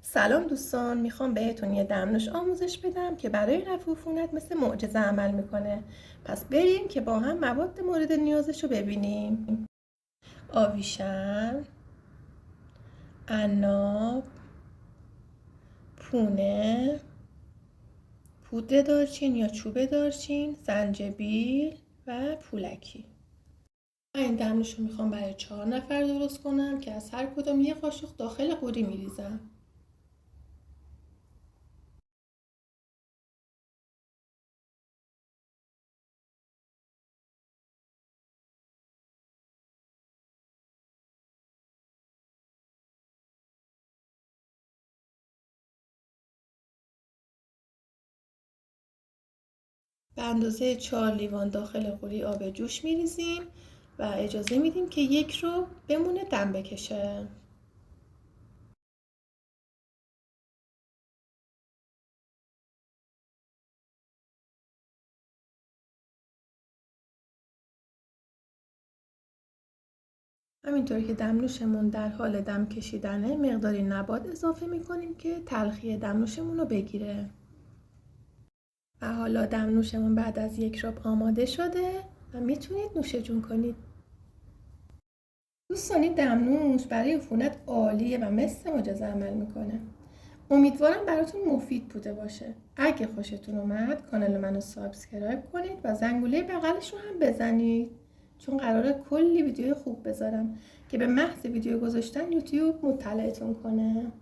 سلام دوستان، میخوام بهتون یه دمنوش آموزش بدم که برای رفع عفونت مثل معجزه عمل میکنه. پس بریم که با هم مواد مورد نیازش رو ببینیم. آویشن، عناب، پونه، پودر دارچین یا چوب دارچین، زنجبیل و پولکی. من این دمنوش رو میخوام برای 4 نفر درست کنم که از هر کدوم یه قاشق داخل قوری میریزم. به اندازه 4 لیوان داخل قوری آب جوش میریزیم و اجازه میدیم که 1 رو بمونه دم بکشه. همینطور که دمنوشمون در حال دم کشیدنه مقداری نبات اضافه میکنیم که تلخی دمنوشمون رو بگیره. و حالا دمنوشمون بعد از 1 ربع آماده شده و میتونید نوش جون کنید. دوستان این دمنوش برای عفونت عالیه و مثل معجزه عمل میکنه. امیدوارم براتون مفید بوده باشه. اگه خوشتون اومد کانال منو سابسکرایب کنید و زنگوله بغلش رو هم بزنید، چون قراره کلی ویدیو خوب بذارم که به محض ویدیو گذاشتن یوتیوب مطلعتون کنه.